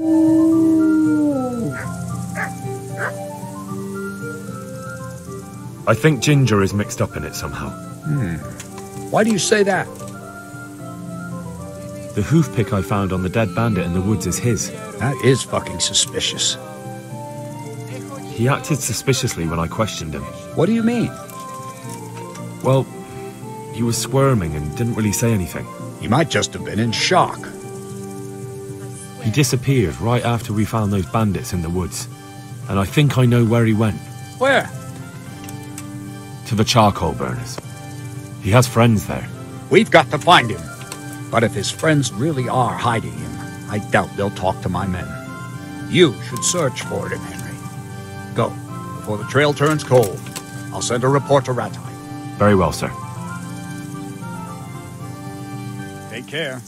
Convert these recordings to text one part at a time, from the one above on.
I think Ginger is mixed up in it somehow. Why do you say that? The hoof pick I found on the dead bandit in the woods is his. That is fucking suspicious. He acted suspiciously when I questioned him. What do you mean? Well, he was squirming and didn't really say anything. He might just have been in shock. He disappeared right after we found those bandits in the woods. And I think I know where he went. Where? To the charcoal burners. He has friends there. We've got to find him. But if his friends really are hiding him, I doubt they'll talk to my men. You should search for him, Henry. Go, before the trail turns cold. I'll send a report to Rattay. Very well, sir. Take care.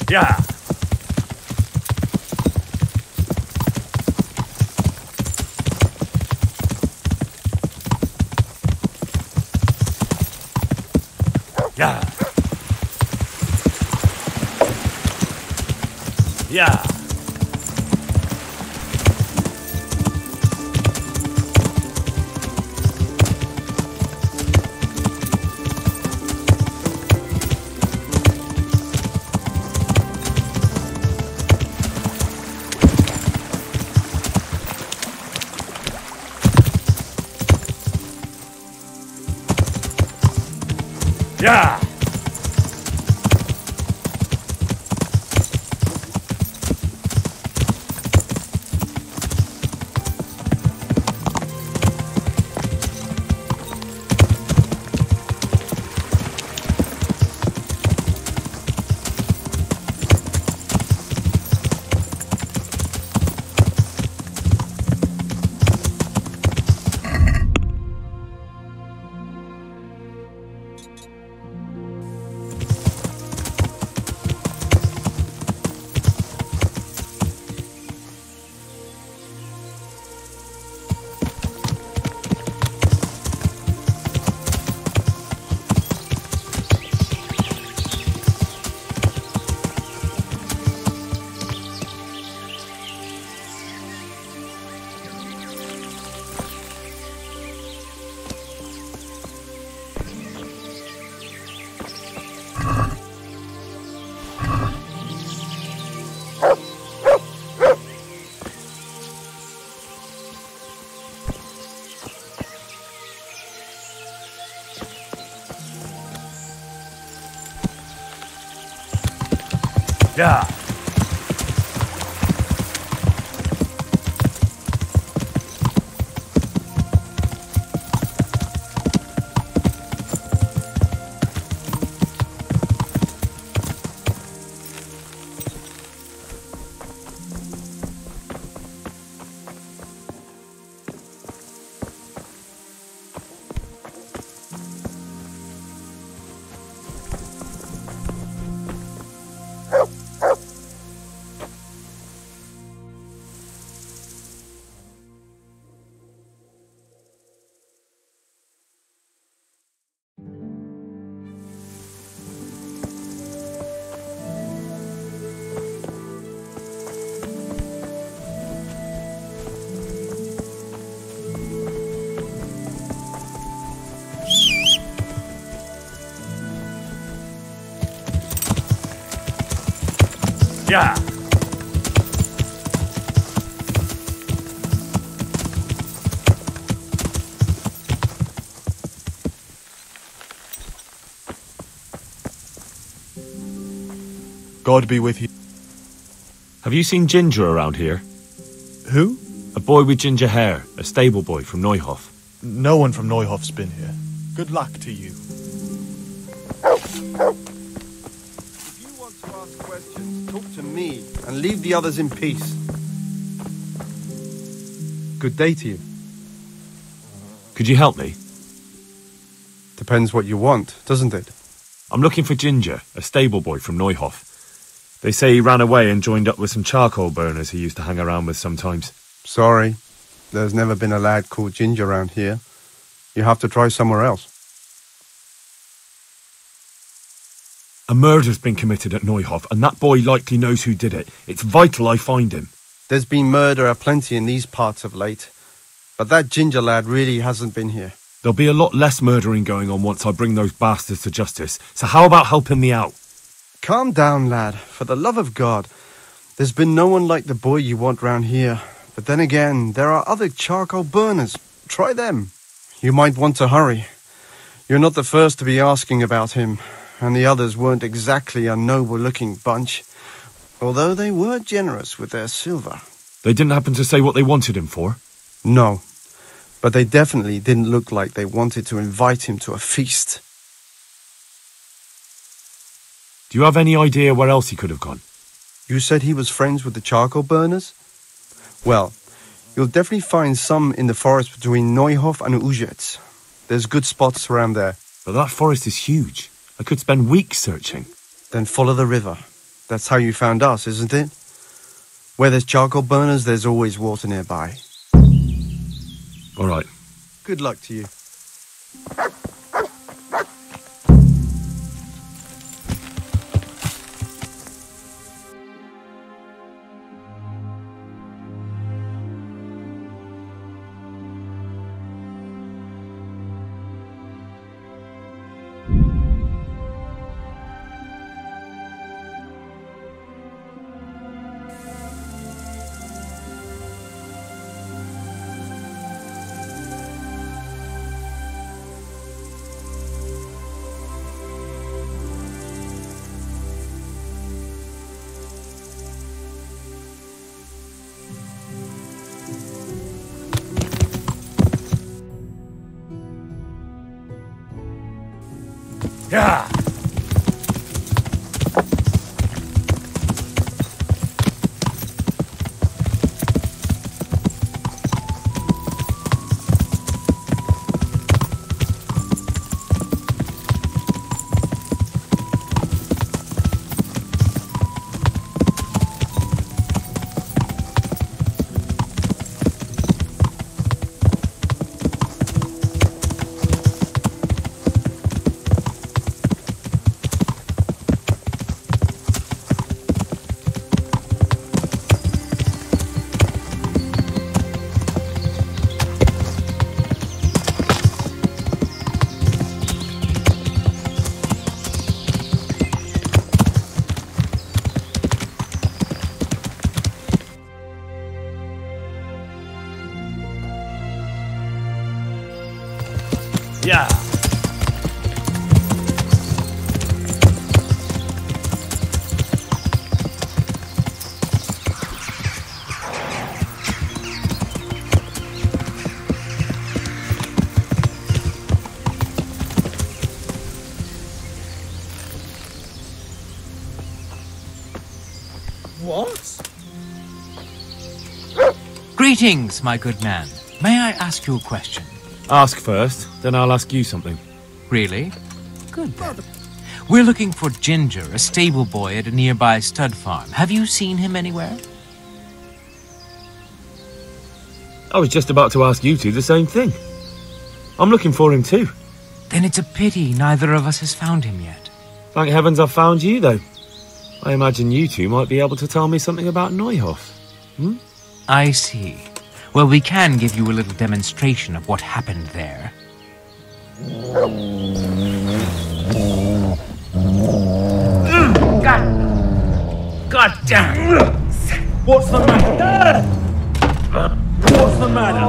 Yeah. Yeah. Yeah. Yeah. Yeah. Yeah. God be with you. Have you seen Ginger around here? Who? A boy with ginger hair, a stable boy from Neuhof. No one from Neuhof's been here. Good luck to you. If you want to ask questions, talk to me and leave the others in peace. Good day to you. Could you help me? Depends what you want, doesn't it? I'm looking for Ginger, a stable boy from Neuhof. They say he ran away and joined up with some charcoal burners he used to hang around with sometimes. Sorry, there's never been a lad called Ginger around here. You have to try somewhere else. A murder's been committed at Neuhof, and that boy likely knows who did it. It's vital I find him. There's been murder aplenty in these parts of late, but that Ginger lad really hasn't been here. There'll be a lot less murdering going on once I bring those bastards to justice, so how about helping me out? Calm down, lad, for the love of God. There's been no one like the boy you want round here. But then again, there are other charcoal burners. Try them. You might want to hurry. You're not the first to be asking about him, and the others weren't exactly a noble-looking bunch, although they were generous with their silver. They didn't happen to say what they wanted him for? No, but they definitely didn't look like they wanted to invite him to a feast. Do you have any idea where else he could have gone? You said he was friends with the charcoal burners? Well, you'll definitely find some in the forest between Neuhof and Ujetz. There's good spots around there. But that forest is huge. I could spend weeks searching. Then follow the river. That's how you found us, isn't it? Where there's charcoal burners, there's always water nearby. All right. Good luck to you. Yeah. Yeah. What? Greetings, my good man. May I ask you a question? Ask first, then I'll ask you something. Really? Good then. We're looking for Ginger, a stable boy at a nearby stud farm. Have you seen him anywhere? I was just about to ask you two the same thing. I'm looking for him too. Then it's a pity neither of us has found him yet. Thank heavens I've found you, though. I imagine you two might be able to tell me something about Neuhof. I see. Well, we can give you a little demonstration of what happened there. God damn! What's the matter? What's the matter?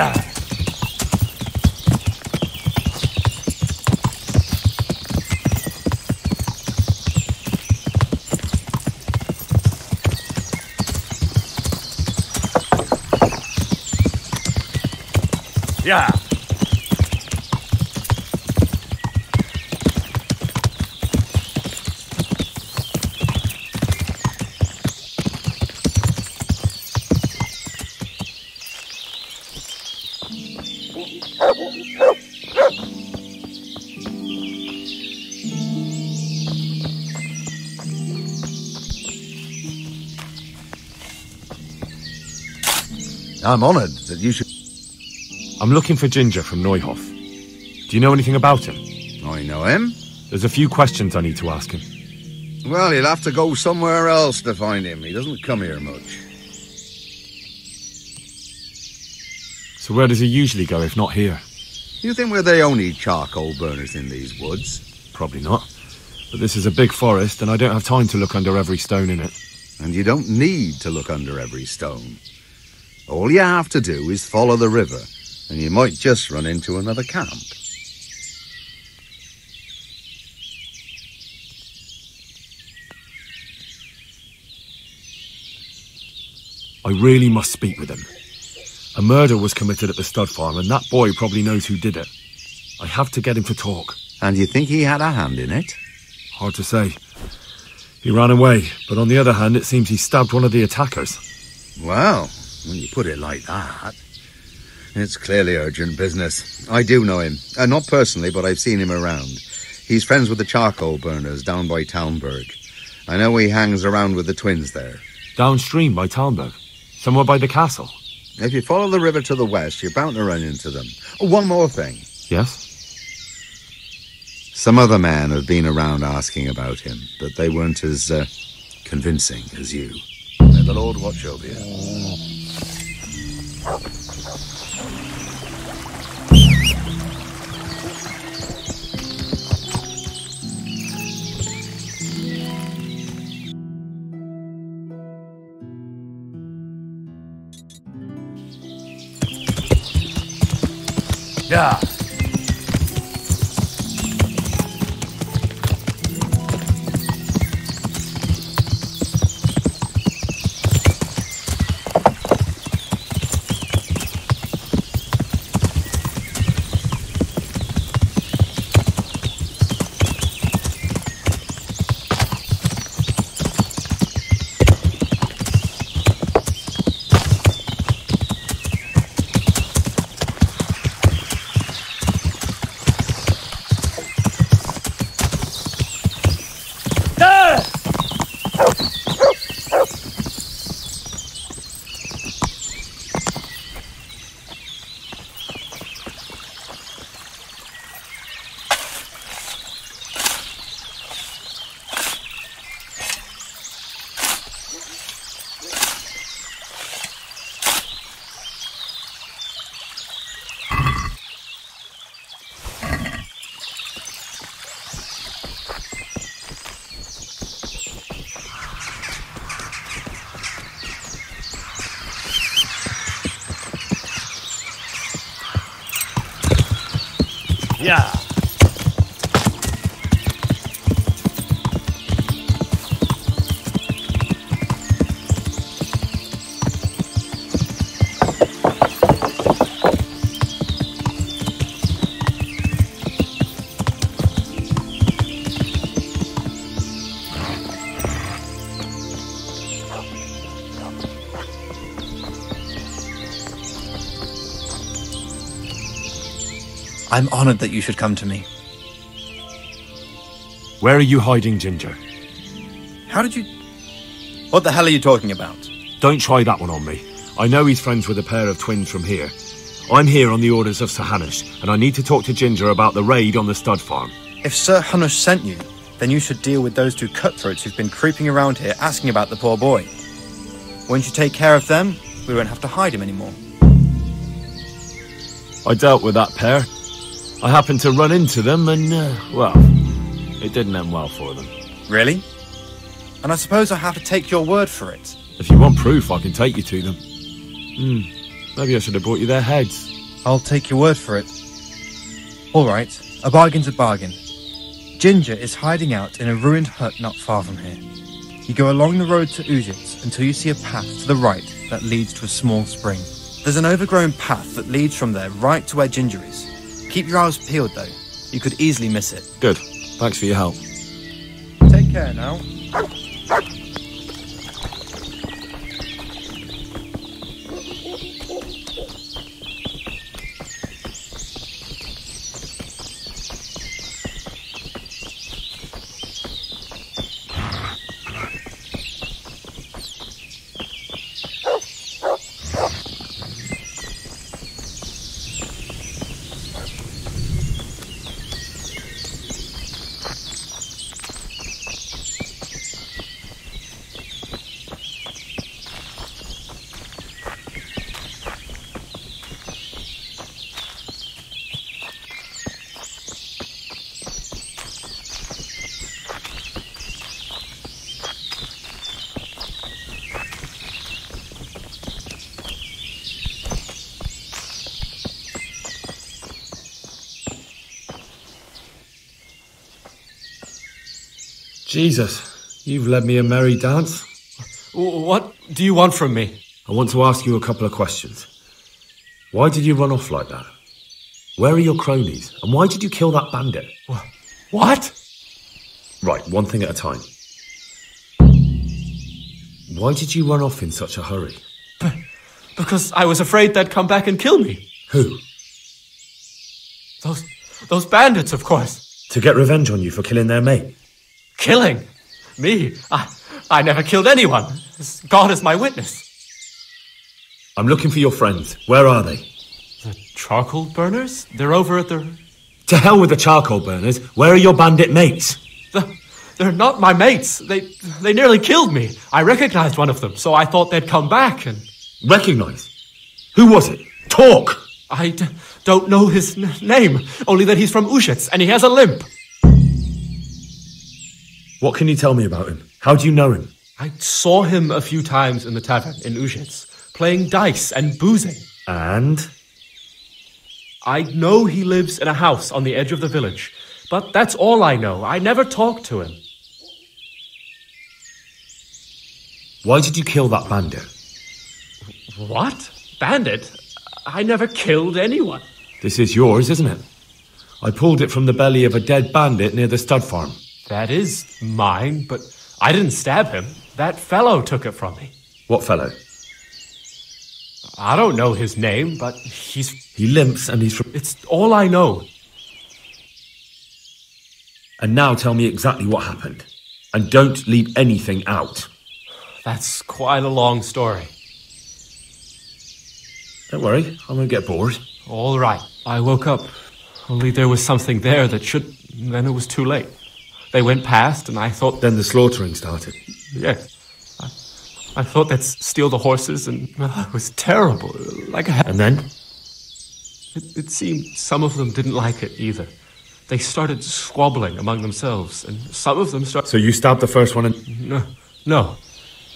die. Yeah. I'm honored that you should... I'm looking for Ginger from Neuhof. Do you know anything about him? I know him. There's a few questions I need to ask him. Well, you'll have to go somewhere else to find him. He doesn't come here much. So where does he usually go if not here? You think we're the only charcoal burners in these woods? Probably not. But this is a big forest and I don't have time to look under every stone in it. And you don't need to look under every stone. All you have to do is follow the river, and you might just run into another camp. I really must speak with him. A murder was committed at the stud farm, and that boy probably knows who did it. I have to get him to talk. And you think he had a hand in it? Hard to say. He ran away, but on the other hand, it seems he stabbed one of the attackers. Well, when you put it like that, it's clearly urgent business. I do know him. Not personally, but I've seen him around. He's friends with the charcoal burners down by Townburg. I know he hangs around with the twins there. Downstream by Townburg? Somewhere by the castle? If you follow the river to the west, you're bound to run into them. Oh, one more thing. Yes? Some other men have been around asking about him, but they weren't as convincing as you. May the Lord watch over you. Yeah. Yeah. I'm honored that you should come to me. Where are you hiding Ginger? How did you... What the hell are you talking about? Don't try that one on me. I know he's friends with a pair of twins from here. I'm here on the orders of Sir Hanush, and I need to talk to Ginger about the raid on the stud farm. If Sir Hanush sent you, then you should deal with those two cutthroats who've been creeping around here asking about the poor boy. Once you take care of them, we won't have to hide him anymore. I dealt with that pair. I happened to run into them and, well, it didn't end well for them. Really? And I suppose I have to take your word for it. If you want proof, I can take you to them. Maybe I should have brought you their heads. I'll take your word for it. All right, a bargain's a bargain. Ginger is hiding out in a ruined hut not far from here. You go along the road to Ujits until you see a path to the right that leads to a small spring. There's an overgrown path that leads from there right to where Ginger is. Keep your eyes peeled, though. You could easily miss it. Good. Thanks for your help. Take care now. Jesus, you've led me a merry dance. What do you want from me? I want to ask you a couple of questions. Why did you run off like that? Where are your cronies? And why did you kill that bandit? What? Right, one thing at a time. Why did you run off in such a hurry? Because I was afraid they'd come back and kill me. Who? Those bandits, of course. To get revenge on you for killing their mate? Killing? Me? I never killed anyone. God is my witness. I'm looking for your friends. Where are they? The charcoal burners? They're over at the... To hell with the charcoal burners. Where are your bandit mates? They're not my mates. They nearly killed me. I recognized one of them, so I thought they'd come back and... Recognized? Who was it? Talk! I don't know his name, only that he's from Ujits and he has a limp. What can you tell me about him? How do you know him? I saw him a few times in the tavern in Ujits, playing dice and boozing. And? I know he lives in a house on the edge of the village, but that's all I know. I never talked to him. Why did you kill that bandit? What? Bandit? I never killed anyone. This is yours, isn't it? I pulled it from the belly of a dead bandit near the stud farm. That is mine, but I didn't stab him. That fellow took it from me. What fellow? I don't know his name, but he limps and he's from... It's all I know. And now tell me exactly what happened. And don't leave anything out. That's quite a long story. Don't worry, I won't get bored. All right. I woke up. Only there was something there that should... Then it was too late. They went past and I thought... Then the slaughtering started. Yes. I thought they'd steal the horses and it was terrible. And then? It seemed some of them didn't like it either. They started squabbling among themselves and some of them started... So you stabbed the first one and... No.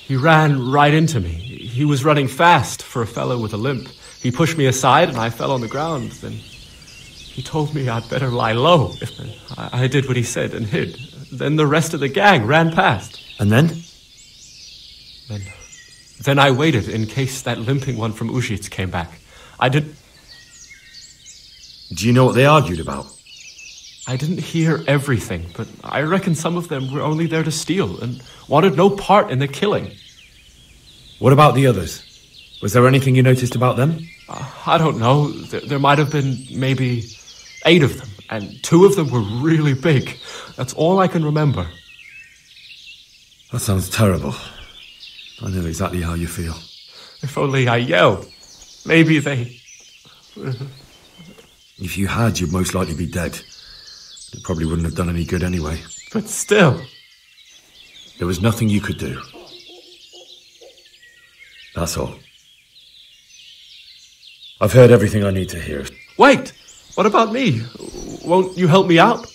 He ran right into me. He was running fast for a fellow with a limp. He pushed me aside and I fell on the ground. Then he told me I'd better lie low. I did what he said and hid. Then the rest of the gang ran past. And then? Then I waited in case that limping one from Ujits came back. Do you know what they argued about? I didn't hear everything, but I reckon some of them were only there to steal and wanted no part in the killing. What about the others? Was there anything you noticed about them? I don't know. There might have been maybe 8 of them, and 2 of them were really big. That's all I can remember. That sounds terrible. I know exactly how you feel. If only I yelled. Maybe they... If you had, you'd most likely be dead. It probably wouldn't have done any good anyway. But still... There was nothing you could do. That's all. I've heard everything I need to hear. Wait! What about me? Won't you help me out?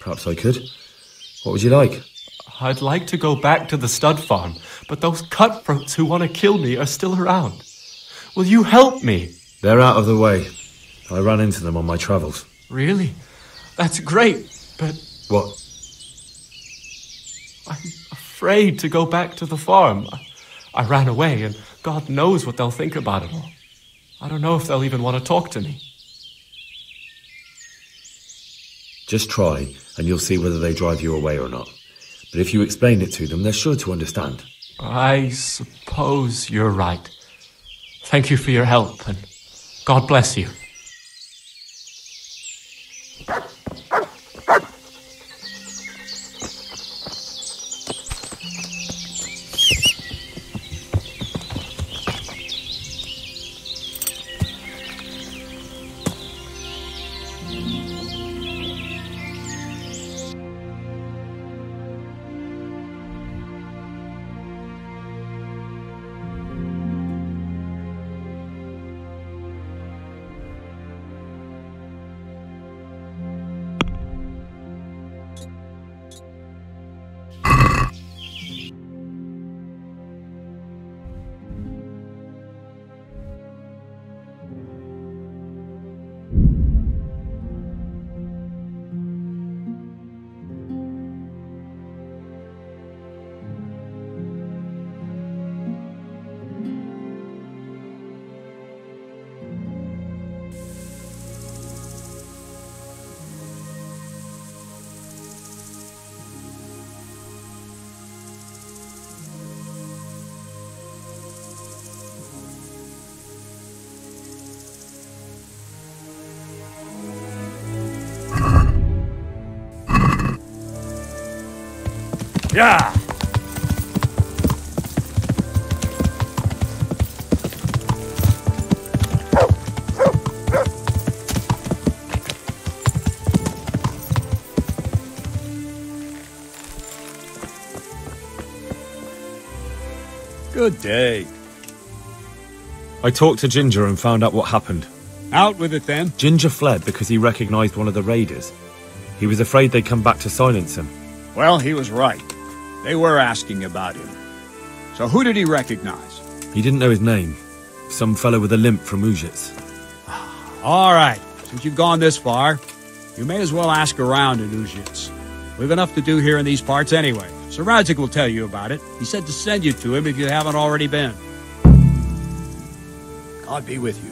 Perhaps I could. What would you like? I'd like to go back to the stud farm, but those cutthroats who want to kill me are still around. Will you help me? They're out of the way. I ran into them on my travels. Really? That's great, but What? I'm afraid to go back to the farm. I ran away, and God knows what they'll think about it all. I don't know if they'll even want to talk to me. Just try, and you'll see whether they drive you away or not. But if you explain it to them, they're sure to understand. I suppose you're right. Thank you for your help, and God bless you. Yeah! Good day. I talked to Ginger and found out what happened. Out with it, then. Ginger fled because he recognized one of the raiders. He was afraid they'd come back to silence him. Well, he was right. They were asking about him. So who did he recognize? He didn't know his name. Some fellow with a limp from Ujits. All right. Since you've gone this far, you may as well ask around in Ujits. We've enough to do here in these parts anyway. Sir Radzik will tell you about it. He said to send you to him if you haven't already been. God be with you.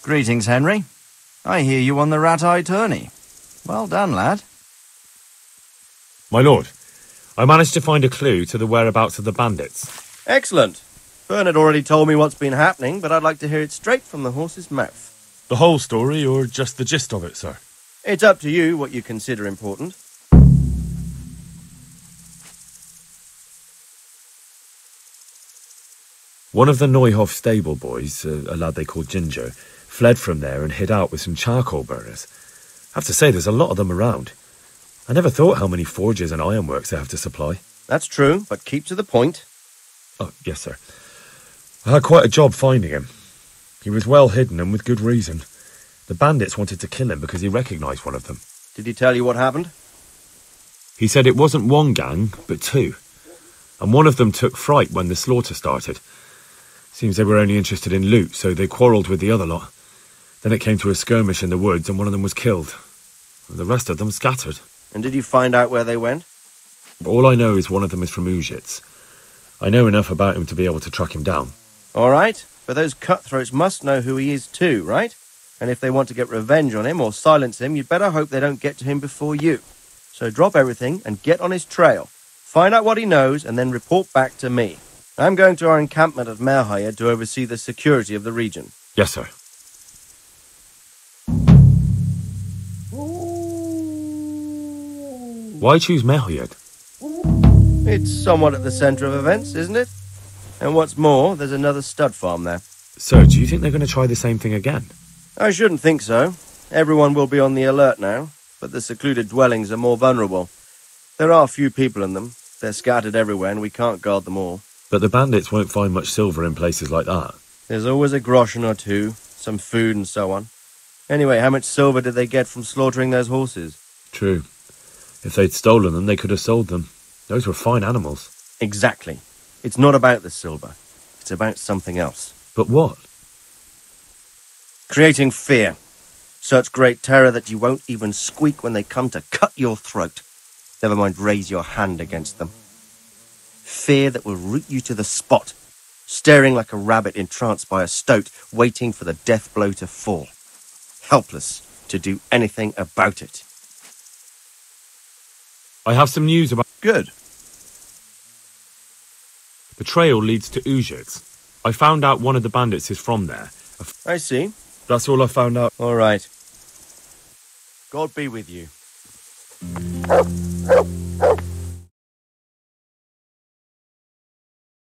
Greetings, Henry. I hear you on the rat-eye tourney. Well done, lad. My lord, I managed to find a clue to the whereabouts of the bandits. Excellent. Bernard already told me what's been happening, but I'd like to hear it straight from the horse's mouth. The whole story, or just the gist of it, sir? It's up to you what you consider important. One of the Neuhoff stable boys, a lad they called Ginger, fled from there and hid out with some charcoal burners. I have to say, there's a lot of them around. I never thought how many forges and ironworks they have to supply. That's true, but keep to the point. Oh, yes, sir. I had quite a job finding him. He was well hidden and with good reason. The bandits wanted to kill him because he recognised one of them. Did he tell you what happened? He said it wasn't one gang, but two. And one of them took fright when the slaughter started. Seems they were only interested in loot, so they quarrelled with the other lot. Then it came to a skirmish in the woods and one of them was killed. And the rest of them scattered. And did you find out where they went? All I know is one of them is from Ujits. I know enough about him to be able to track him down. All right? But those cutthroats must know who he is too, right? And if they want to get revenge on him or silence him, you'd better hope they don't get to him before you. So drop everything and get on his trail. Find out what he knows and then report back to me. I'm going to our encampment at Merhayed to oversee the security of the region. Yes, sir. Why choose Merhayed? It's somewhat at the centre of events, isn't it? And what's more, there's another stud farm there. So, do you think they're going to try the same thing again? I shouldn't think so. Everyone will be on the alert now, but the secluded dwellings are more vulnerable. There are few people in them. They're scattered everywhere and we can't guard them all. But the bandits won't find much silver in places like that. There's always a groschen or two, some food and so on. Anyway, how much silver did they get from slaughtering those horses? True. If they'd stolen them, they could have sold them. Those were fine animals. Exactly. It's not about the silver. It's about something else. But what? Creating fear. Such great terror that you won't even squeak when they come to cut your throat. Never mind raise your hand against them. Fear that will root you to the spot, staring like a rabbit entranced by a stoat, waiting for the death blow to fall. Helpless to do anything about it. I have some news about... Good. The trail leads to Uzhitz. I found out one of the bandits is from there. I see. That's all I found out. All right. God be with you.